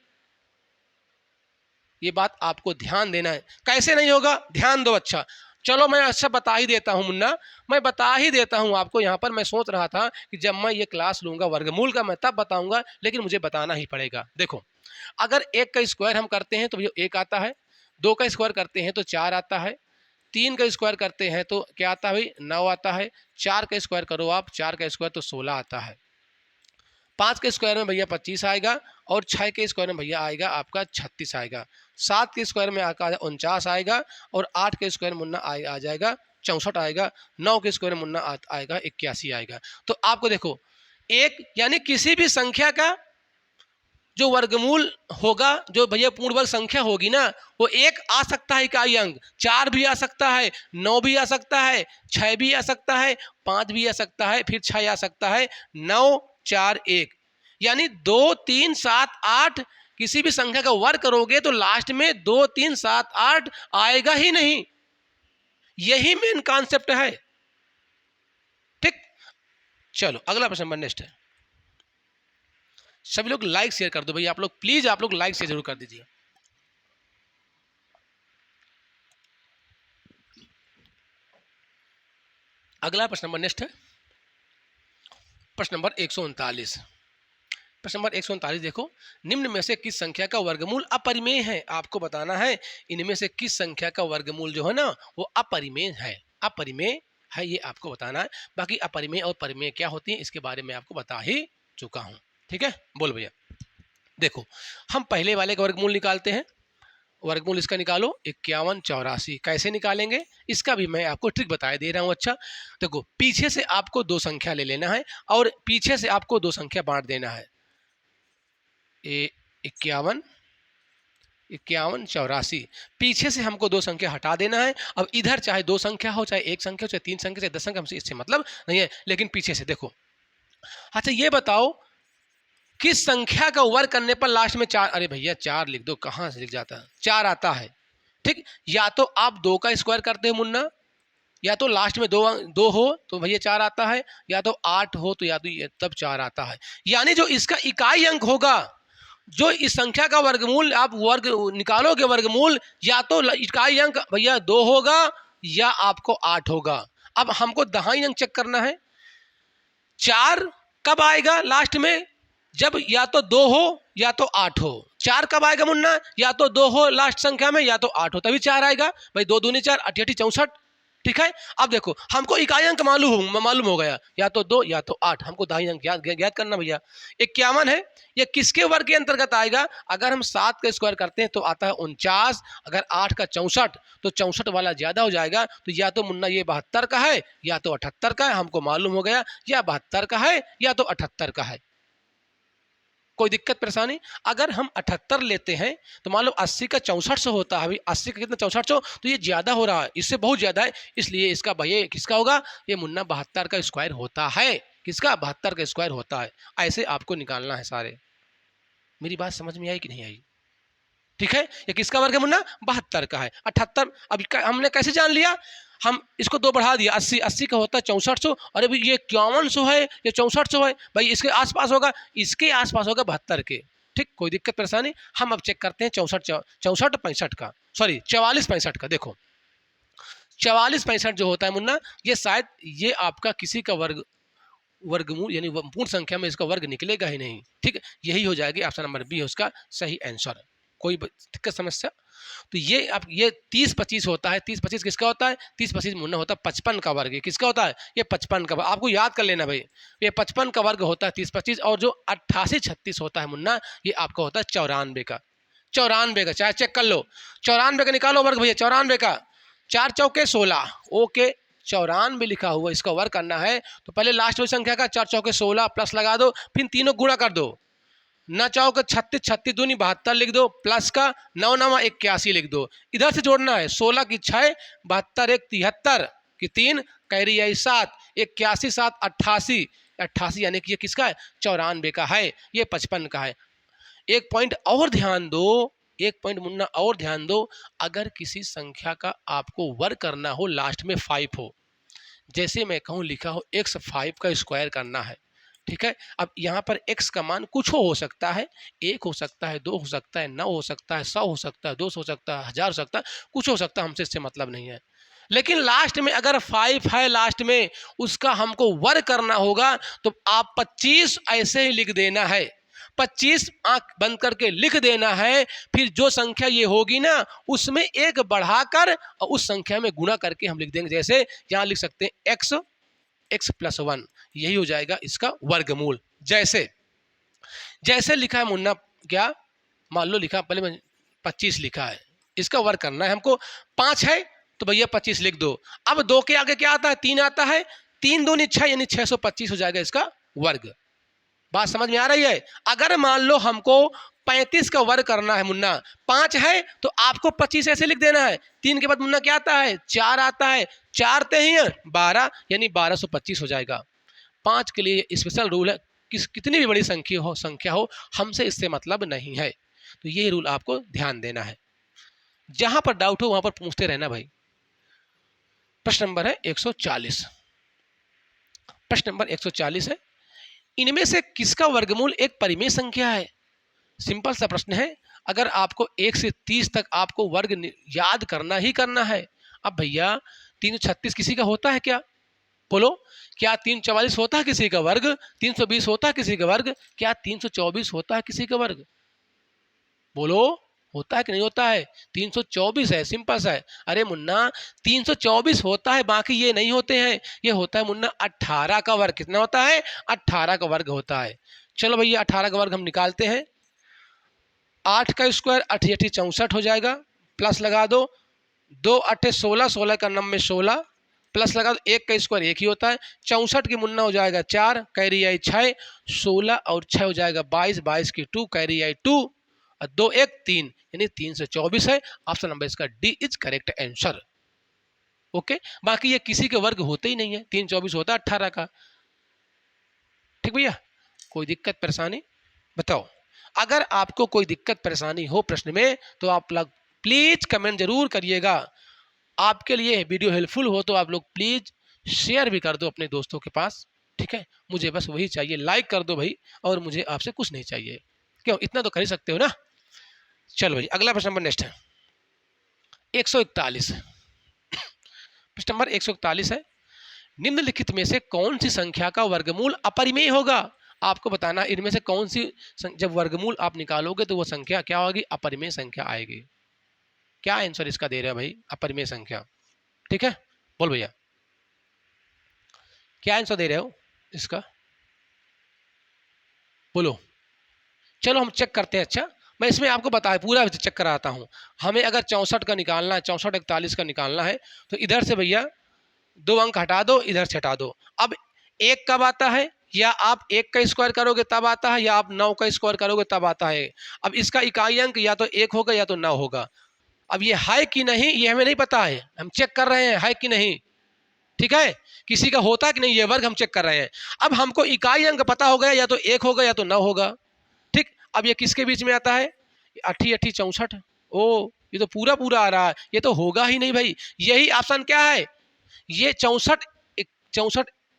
ये बात आपको ध्यान देना है। कैसे नहीं होगा, ध्यान दो। अच्छा चलो मैं अच्छा बता ही देता हूँ मुन्ना, मैं बता ही देता हूँ आपको। यहाँ पर मैं सोच रहा था कि जब मैं ये क्लास लूँगा वर्गमूल का मैं तब बताऊँगा, लेकिन मुझे बताना ही पड़ेगा। देखो, अगर 1 का स्क्वायर हम करते हैं तो ये 1 आता है, 2 का स्क्वायर करते हैं तो 4 आता है, 3 का स्क्वायर करते हैं तो क्या आता है भाई, 9 आता है। 4 का स्क्वायर करो आप, 4 का स्क्वायर तो 16 आता है। 5 के स्क्वायर में भैया 25 आएगा, और 6 के स्क्वायर में भैया आएगा आपका 36 आएगा। 7 के स्क्वायर में आकर 49 आएगा, और 8 के स्क्वायर मुन्ना आ जाएगा 64 आएगा। 9 के स्क्वायर मुन्ना आएगा 81 आएगा। तो आपको देखो, एक यानी किसी भी संख्या का जो वर्गमूल होगा, जो भैया पूर्ण वर्ग संख्या होगी ना, वो 1 आ सकता है इकाई अंक, 4 भी आ सकता है, 9 भी आ सकता है, 6 भी आ सकता है, 5 भी आ सकता है, फिर 6 आ सकता है, 9, 4, 1, यानी 2, 3, 7, 8 किसी भी संख्या का वर्ग करोगे तो लास्ट में 2, 3, 7, 8 आएगा ही नहीं। यही मेन कॉन्सेप्ट है। ठीक, चलो अगला प्रश्न नंबर नेक्स्ट है। सभी लोग लाइक शेयर कर दो भैया, आप लोग प्लीज, आप लोग लाइक शेयर जरूर कर दीजिए। अगला प्रश्न नंबर नेक्स्ट है प्रश्न नंबर 139। प्रश्न नंबर 139 देखो, निम्न में से किस संख्या का वर्गमूल अपरिमेय है। आपको बताना है इनमें से किस संख्या का वर्गमूल जो है ना वो अपरिमेय है। अपरिमेय है ये आपको बताना है। बाकी अपरिमेय और परिमेय क्या होती है इसके बारे में आपको बता ही चुका हूं। ठीक है, बोल भैया। देखो, हम पहले वाले का वर्गमूल निकालते हैं। वर्गमूल इसका निकालो 51 84। कैसे निकालेंगे इसका भी मैं आपको ट्रिक बता दे रहा हूँ। अच्छा देखो, पीछे से आपको 2 संख्या ले लेना है और पीछे से आपको 2 संख्या बांट देना है। 51 84, पीछे से हमको 2 संख्या हटा देना है। अब इधर चाहे 2 संख्या हो, चाहे 1 संख्या हो, चाहे 3 संख्या, चाहे 10 संख्या, हमसे इससे मतलब नहीं है, लेकिन पीछे से देखो। अच्छा ये बताओ, किस संख्या का वर्ग करने पर लास्ट में 4, अरे भैया 4 लिख दो, कहां से लिख जाता है, 4 आता है। ठीक, या तो आप 2 का स्क्वायर करते हो मुन्ना, या तो लास्ट में 2 हो तो भैया 4 आता है, या तो 8 हो तो या तो तब 4 आता है। यानी जो इसका इकाई अंक होगा, जो इस संख्या का वर्गमूल आप वर्ग निकालोगे वर्गमूल, या तो इकाई अंक भैया 2 होगा या आपको 8 होगा। अब हमको दहाई अंक चेक करना है। 4 कब आएगा लास्ट में, जब या तो 2 हो या तो 8 हो। 4 कब आएगा मुन्ना, या तो 2 हो लास्ट संख्या में या तो 8 हो, तभी 4 आएगा भाई। 2 दूनी 4, 8 8 64। ठीक है, अब देखो हमको इकाई अंक मालूम हो गया, या तो 2 या तो 8। हमको दहाई अंक याद करना भैया। 51 है, ये किसके वर्ग के अंतर्गत आएगा। अगर हम 7 का स्क्वायर करते हैं तो आता है 49, अगर 8 का 64 तो 64 वाला ज्यादा हो जाएगा। तो या तो मुन्ना ये 72 का है या तो 78 का है, हमको मालूम हो गया, या 72 का है या तो 78 का है। कोई दिक्कत परेशानी। अगर हम 78 लेते हैं तो मान लो 80 का 6400 होता है, 80 का कितना 6400, तो ये ज्यादा हो रहा है, इससे बहुत ज्यादा है, इसलिए इसका भैया किसका होगा, ये मुन्ना 72 का स्क्वायर होता है। किसका, 72 का स्क्वायर होता है। ऐसे आपको निकालना है सारे। मेरी बात समझ में आई कि नहीं आई। ठीक है, ये किसका वर्ग है मुन्ना, 72 का है। 78 अब हमने कैसे जान लिया, हम इसको 2 बढ़ा दिया, 80, 80 का होता है 6400, अरे भाई ये 5100 है, ये 6400 है भाई, इसके आसपास होगा, इसके आसपास होगा 72 के। ठीक, कोई दिक्कत परेशानी। हम अब चेक करते हैं 64 65 का, सॉरी 44 65 का। देखो 44 65 जो होता है मुन्ना, ये शायद ये आपका किसी का वर्ग वर्गमूल यानी पूर्ण संख्या में इसका वर्ग निकलेगा ही नहीं। ठीक है, यही हो जाएगी, ऑप्शन नंबर बी है उसका सही आंसर। कोई दिक्कत समस्या? तो ये अब ये 30-25 होता है। 30-25 किसका होता है? 30-25 मुन्ना होता है 55 का वर्ग। किसका होता है? ये 55 का वर्ग। आपको याद कर लेना भाई, ये 55 का वर्ग होता है 30-25, और जो 88-36 होता है मुन्ना, ये आपका होता है 94 का। 94 का, चाहे चेक कर लो, 94 का निकालो वर्ग भैया, 94 का। 4 चौके 16, ओके 94 लिखा हुआ, इसका वर्ग करना है तो पहले लास्ट वाली संख्या का 4 चौके 16 प्लस लगा दो, फिर तीनों गुणा कर दो। न चाहो कि 36 36 दूनी 72 लिख दो, प्लस का 9 9 81 लिख दो। इधर से जोड़ना है, 16 की 6, 72 1 73 की 3, कैरी आई 7, 81 7 88, 88 यानी कि ये किसका है? 94 का है, ये 55 का है। एक पॉइंट और ध्यान दो, एक पॉइंट मुन्ना और ध्यान दो, अगर किसी संख्या का आपको वर्ग करना हो, लास्ट में 5 हो, जैसे मैं कहूँ लिखा हो x5 का स्क्वायर करना है, ठीक है। अब यहाँ पर x का मान कुछ हो सकता है, 1 हो सकता है, 2 हो सकता है, 9 हो सकता है, 100 हो सकता है, 200 हो सकता है, 1000 हो सकता है, कुछ हो सकता है, हमसे इससे मतलब नहीं है। लेकिन लास्ट में अगर 5 है, लास्ट में उसका हमको वर्ग करना होगा, तो आप 25 ऐसे ही लिख देना है, 25 आंख बंद करके लिख देना है। फिर जो संख्या ये होगी ना, उसमें एक बढ़ाकर और उस संख्या में गुणा करके हम लिख देंगे। जैसे यहाँ लिख सकते हैं x प्लस 1, यही हो जाएगा इसका वर्गमूल। जैसे जैसे लिखा है मुन्ना, क्या मान लो लिखा पहले 25 लिखा है, इसका वर्ग करना है हमको। 5 है तो भैया 25 लिख दो। अब 2 के आगे क्या आता है? 3 आता है, 3 दूनी 6 यानी 625 हो जाएगा इसका वर्ग। बात समझ में आ रही है? अगर मान लो हमको 35 का वर्ग करना है मुन्ना, 5 है तो आपको 25 ऐसे लिख देना है। 3 के बाद मुन्ना क्या आता है? 4 आता है, 4 ते ही 12 यानी 1225 हो जाएगा। 5 के लिए स्पेशल रूल है, कितनी भी बड़ी संख्या हो हमसे इससे मतलब नहीं है। तो ये रूल आपको ध्यान देना है। जहां पर डाउट हो वहां पर पूछते रहना भाई। प्रश्न नंबर है 140। प्रश्न नंबर 140 है, इनमें से किसका वर्गमूल एक परिमेय संख्या है? सिंपल सा प्रश्न है। अगर आपको 1 से 30 तक आपको वर्ग याद करना ही करना है। अब भैया 336 किसी का होता है क्या? बोलो, क्या 344 होता है किसी का वर्ग? 320 होता है किसी का वर्ग? क्या 324 होता है किसी का वर्ग? बोलो, होता है कि नहीं होता है? 324 है, सिंपल सा है। अरे मुन्ना 324 होता है, बाकी ये नहीं होते हैं। ये होता है मुन्ना 18 का वर्ग। कितना होता है? 18 का वर्ग होता है। चलो भैया 18 का वर्ग हम निकालते हैं। 8 का स्क्वायर 8 8 64 हो जाएगा, प्लस लगा दो, 2 8 16, 16 का 9 में 16, प्लस लगा दो, 1 का स्क्वायर 1 ही होता है। 64 की मुन्ना हो जाएगा 4, कैरी आई 6, 16 और 6 हो जाएगा 22, 22 की 2, कैरी आई 2, 2 1 3 यानी 324 है। ऑप्शन नंबर इसका D is correct answer. Okay, बाकी ये किसी के वर्ग होते ही नहीं है। 324 होता है 18 का। ठीक भैया, कोई दिक्कत परेशानी बताओ? अगर आपको कोई दिक्कत परेशानी हो प्रश्न में तो आप लोग प्लीज कमेंट जरूर करिएगा। आपके लिए वीडियो हेल्पफुल हो तो आप लोग प्लीज शेयर भी कर दो अपने दोस्तों के पास। ठीक है, मुझे बस वही चाहिए, लाइक कर दो भाई, और मुझे आपसे कुछ नहीं चाहिए। क्यों, इतना तो कर ही सकते हो ना। चलो भाई, अगला प्रश्न नंबर नेक्स्ट है 141। प्रश्न नंबर 141 है, निम्नलिखित में से कौन सी संख्या का वर्गमूल अपरिमेय होगा? आपको बताना इनमें से कौन सी, जब वर्गमूल आप निकालोगे तो वो संख्या क्या होगी? अपरिमेय संख्या आएगी। क्या आंसर इसका दे रहे हैं भाई? अपरिमेय संख्या। ठीक है, बोल भैया क्या आंसर दे रहे हो इसका? बोलो। चलो हम चेक करते हैं। अच्छा, मैं इसमें आपको बताया पूरा चेक कराता हूँ। हमें अगर 64 का निकालना है, 64 41 का निकालना है, तो इधर से भैया 2 अंक हटा दो, इधर से हटा दो। अब 1 कब आता है? या आप 1 का स्क्वायर करोगे तब आता है, या आप 9 का स्क्वायर करोगे तब आता है। अब इसका इकाई अंक या तो 1 होगा या तो 9 होगा। अब ये है कि नहीं ये हमें नहीं पता है, हम चेक कर रहे हैं है कि नहीं। ठीक है, किसी का होता है कि नहीं ये वर्ग हम चेक कर रहे हैं। अब हमको इकाई अंक पता हो गया, या तो 1 होगा या तो 9 होगा। ठीक, अब ये किसके बीच में आता है? 8 8 64। ओ, ये तो पूरा पूरा आ रहा है, ये तो होगा ही नहीं भाई। यही ऑप्शन क्या है? ये 64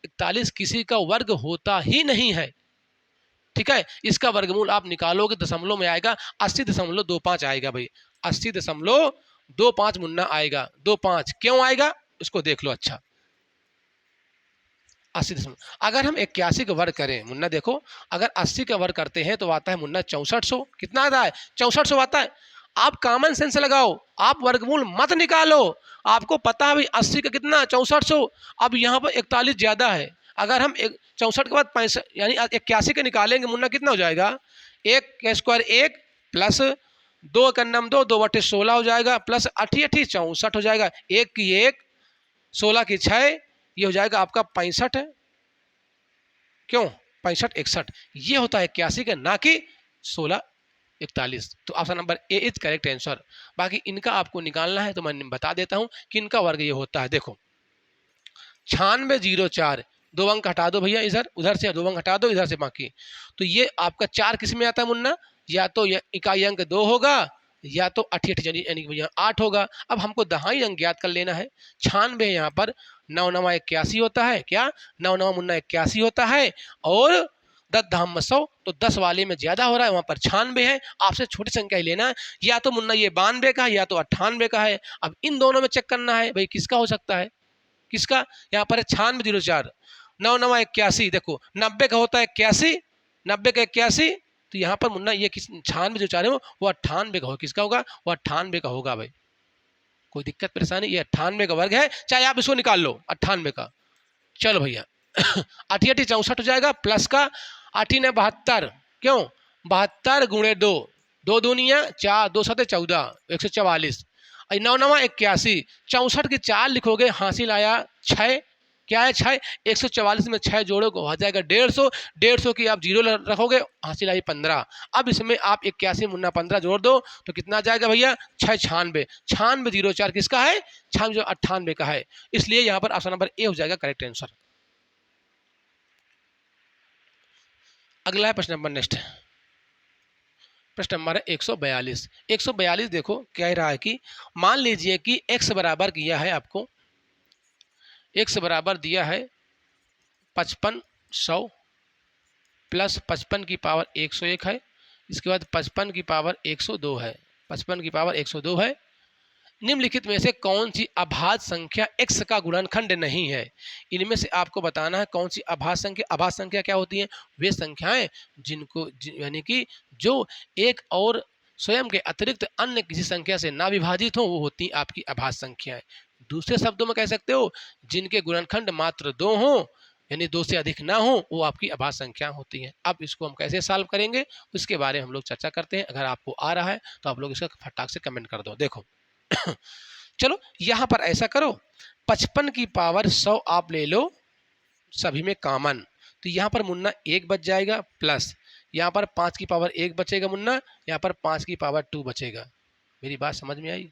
41 किसी का वर्ग होता ही नहीं है। ठीक है, इसका वर्गमूल आप निकालोगे दशमलव में आएगा 80.25 आएगा भाई। 80.25 मुन्ना आएगा। 25 क्यों आएगा उसको देख लो। अच्छा, 80 अगर हम 81 का वर्ग करें मुन्ना, देखो अगर 80 का वर्ग करते हैं तो आता है मुन्ना 6400। कितना आता है? 6400 आता है। आप कॉमन सेंस लगाओ, आप वर्गमूल मत निकालो। आपको पता है भाई 80 का कितना 6400। अब यहाँ पर 41 ज्यादा है। अगर हम 64 के बाद 65 यानी 81 का निकालेंगे मुन्ना, कितना हो जाएगा? 1 का स्क्वायर 1 प्लस 2 का नम 2, 2/16 हो जाएगा, प्लस 88 64 हो जाएगा। 1 की 1, 16 की 6, ये हो जाएगा आपका 65 है। क्यों? 65 61 ये होता है 81 का, ना कि 16 41। तो option number A is correct answer. बाकी इनका आपको निकालना है तो मैं बता देता हूं कि इनका वर्ग ये होता है। देखो 9604, 2 अंक हटा दो भैया, इधर उधर से 2 अंक हटा दो, इधर से बाकी। तो ये आपका 4 किस में आता है मुन्ना? या तो इकाई अंक 2 होगा, या तो 88 यानी कि भैया 8 होगा। अब हमको दहाई अंक ज्ञात कर लेना है। 96 यहाँ पर 9 9 81 होता है। क्या? 9 9 मुन्ना 81 होता है। और 10 धाम 100, तो 10 वाले में ज्यादा हो रहा है, वहां पर 96 है। आपसे छोटी संख्या ही लेना है। या तो मुन्ना ये 92 का है, या तो 98 का है। अब इन दोनों में चेक करना है भाई किसका हो सकता है, किसका? यहाँ पर है 9604, 9 9 81। देखो 90 का होता है 81, 90 का 81। तो यहाँ पर मुन्ना ये किस 9604 है वो 98 का हो, किसका होगा? वो 98 का होगा भाई। कोई दिक्कत परेशानी? ये 98 का वर्ग है, चाहे आप इसको निकाल लो 98 का। चलो भैया 88 64 हो जाएगा, प्लस का 8 ने 72। क्यों? 72 गुणे 2, 2 दूनिया 4, 2 सते 14, 144। 9 9 81, 64 की 4 लिखोगे, हासिल आया 6। क्या है? 6। 144 में 6 जोड़ोगे हो जाएगा 150। 150 की आप जीरो रखोगे, हासिल आई 15। अब इसमें आप 81 मुन्ना 15 जोड़ दो तो कितना आ जाएगा भैया? 6 96। 9604 किसका है? 9698 का है। इसलिए यहाँ पर ऑप्शन नंबर ए हो जाएगा करेक्ट आंसर। अगला है प्रश्न नंबर नेक्स्ट, प्रश्न नंबर है 142। 142 देखो कह रहा है कि मान लीजिए कि x बराबर किया है आपको, x बराबर दिया है 5500 प्लस 55 की पावर 101 है। इसके बाद 55 की पावर 102 है, 55 की पावर 102 है। निम्नलिखित में से कौन सी अभाज्य संख्या x का गुणनखंड नहीं है? इनमें से आपको बताना है कौन सी अभाज्य संख्या। अभाज्य संख्या क्या होती है? वे संख्याएं जिनको यानी कि जो एक और स्वयं के अतिरिक्त अन्य किसी संख्या से ना विभाजित हो, वो होती आपकी अभाज्य संख्याएं। दूसरे शब्दों में कह सकते हो जिनके गुणनखंड मात्र 2 हो, यानी 2 से अधिक ना हो, वो आपकी अभाज्य संख्या होती हैं। अब इसको हम कैसे सॉल्व करेंगे उसके बारे में हम लोग चर्चा करते हैं। अगर आपको आ रहा है तो आप लोग इसका फटाक से कमेंट कर दो। देखो चलो यहां पर ऐसा करो, 55 की पावर 100 आप ले लो सभी में कॉमन, तो यहां पर मुन्ना 1 बच जाएगा, प्लस यहां पर 5 की पावर 1 बचेगा मुन्ना, यहां पर 5 की पावर 2 बचेगा। मेरी बात समझ में आई?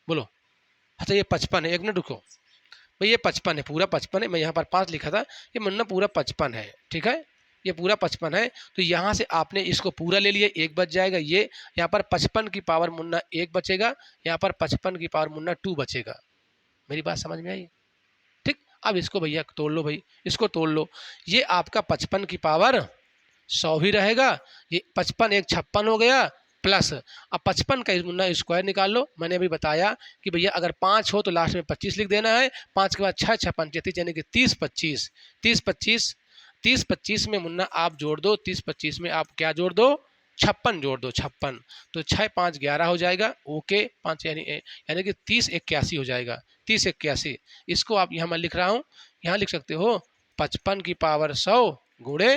बोलो। अच्छा ये 55 है, 1 मिनट रुको भाई, ये 55 है, पूरा 55 है। मैं यहाँ पर 5 लिखा था, ये मुन्ना पूरा 55 है। ठीक है, ये पूरा 55 है। तो यहाँ से आपने इसको पूरा ले लिया, 1 बच जाएगा। ये यहाँ पर 55 की पावर मुन्ना 1 बचेगा, यहाँ पर 55 की पावर मुन्ना 2 बचेगा। मेरी बात समझ में आई? ठीक, अब इसको भैया तोड़ लो भाई, इसको तोड़ लो। ये आपका 55 की पावर 100 ही रहेगा, ये 55 1 56 हो गया, प्लस अब 55 का मुन्ना स्क्वायर निकाल लो। मैंने अभी बताया कि भैया अगर 5 हो तो लास्ट में 25 लिख देना है। 5 के बाद 6 6 35 यानी कि 30 25, 30 25, 30 25 में मुन्ना आप जोड़ दो, 30 25 में आप क्या जोड़ दो? 56 जोड़ दो, 56। तो 6 5 11 हो जाएगा, ओके 5 यानी कि 30 81 हो जाएगा, 30 81। इसको आप यहाँ मैं लिख रहा हूँ, यहाँ लिख सकते हो 55 की पावर 100 गुणे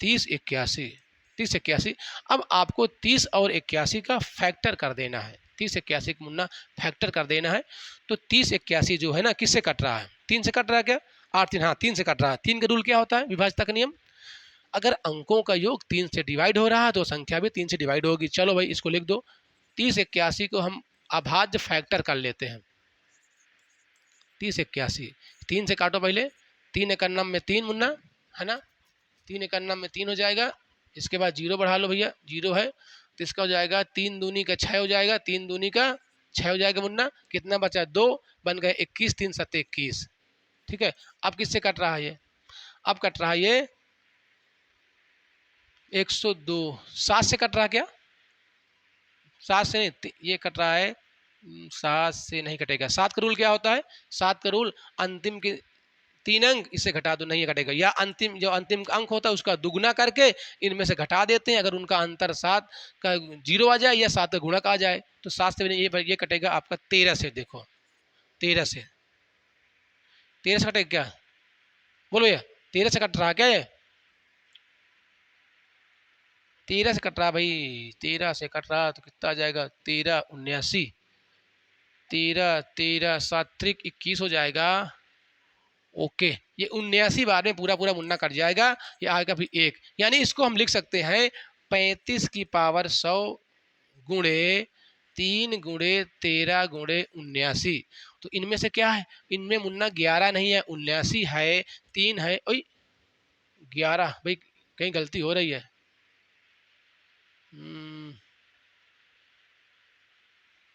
30 81, 30 81। अब आपको 30 और 81 का फैक्टर कर देना है, 30 81 का मुन्ना फैक्टर कर देना है। तो 30 81 जो है ना किससे कट रहा है? 3 से कट रहा है क्या? 8 3, हाँ 3 से कट रहा है। 3 का रूल क्या होता है? विभाज्यता का नियम। अगर अंकों का योग 3 से डिवाइड हो रहा है तो संख्या भी 3 से डिवाइड होगी। चलो भाई इसको लिख दो, 30 81 को हम अभाज्य फैक्टर कर लेते हैं। 30 81 3 से काटो पहले, 3 एक नम में 3 मुन्ना है ना, 3 एक नम में 3 हो जाएगा। इसके बाद 0 बढ़ा लो भैया, 0 है तो इसका हो जाएगा 3 दूनी का 6 हो जाएगा, 3 दूनी का 6 हो जाएगा मुन्ना। कितना बचा? 2 बन गए 21, 3 7 21। ठीक है, अब किससे कट रहा है ये? अब कट रहा है ये 102, 7 से कट रहा है क्या? 7 से नहीं, ये कट रहा है 7 से नहीं कटेगा। 7 का रूल क्या होता है? 7 का रूल अंतिम के 3 अंक, इससे घटा दो, नहीं घटेगा। या अंतिम जो अंतिम अंक होता है उसका दुगना करके इनमें से घटा देते हैं, अगर उनका अंतर 7 का 0 आ जाए या 7 का गुणक आ जाए तो 7 से ये कटेगा आपका 13 से। देखो 13 से कटेगा क्या, बोलो भैया 13 से कट रहा क्या ये, 13 से कट रहा भाई, 13 से कट रहा तो कितना आ जाएगा, 13 79, 13 13 7 त्रिक 21 हो जाएगा। ओके, ये 79 बार में पूरा पूरा मुन्ना कट जाएगा, ये आएगा भी 1, यानी इसको हम लिख सकते हैं 35 की पावर 100 गुणे 3 गुणे 13 गुणे 79। तो इनमें से क्या है, इनमें मुन्ना 11 नहीं है, 79 है, 3 है, ओए 11 भाई, कहीं गलती हो रही है।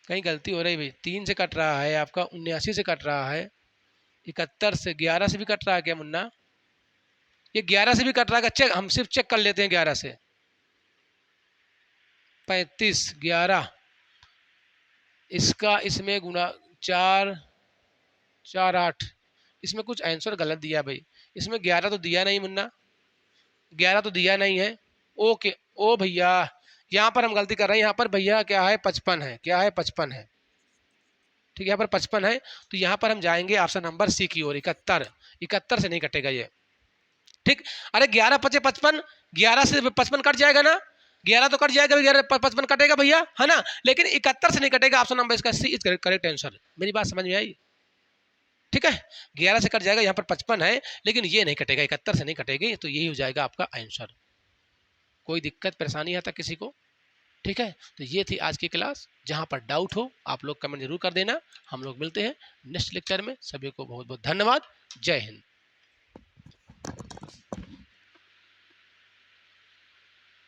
कहीं गलती हो रही है भाई, 3 से कट रहा है आपका, 79 से कट रहा है, 71 से, 11 से भी कट रहा है क्या मुन्ना, ये 11 से भी कट रहा है, चेक हम सिर्फ चेक कर लेते हैं 11 से। 35 11 इसका इसमें गुना 4 4 8, इसमें कुछ आंसर गलत दिया भाई, इसमें 11 तो दिया नहीं मुन्ना, 11 तो दिया नहीं है। ओके ओ भैया, यहाँ पर हम गलती कर रहे हैं, यहाँ पर भैया क्या है 55 है, क्या है 55 है, ठीक है, यहाँ पर 55 है, तो यहाँ पर हम जाएंगे ऑप्शन नंबर सी की ओर, 71, 71 से नहीं कटेगा ये, ठीक। अरे 11 5 55, 11 से 55 कट जाएगा ना, 11 तो कट जाएगा, 11 55 कटेगा भैया, है ना, लेकिन 71 से नहीं कटेगा, ऑप्शन नंबर इसका सी इज करेक्ट आंसर। मेरी बात समझ में आई, ठीक है, 11 से कट जाएगा, यहाँ पर 55 है, लेकिन ये नहीं कटेगा, 71 से नहीं कटेगी, तो यही हो जाएगा आपका आंसर। कोई दिक्कत परेशानी आता किसी को, ठीक है, तो ये थी आज की क्लास, जहां पर डाउट हो आप लोग कमेंट जरूर कर देना, हम लोग मिलते हैं नेक्स्ट लेक्चर में, सभी को बहुत बहुत धन्यवाद, जय हिंद।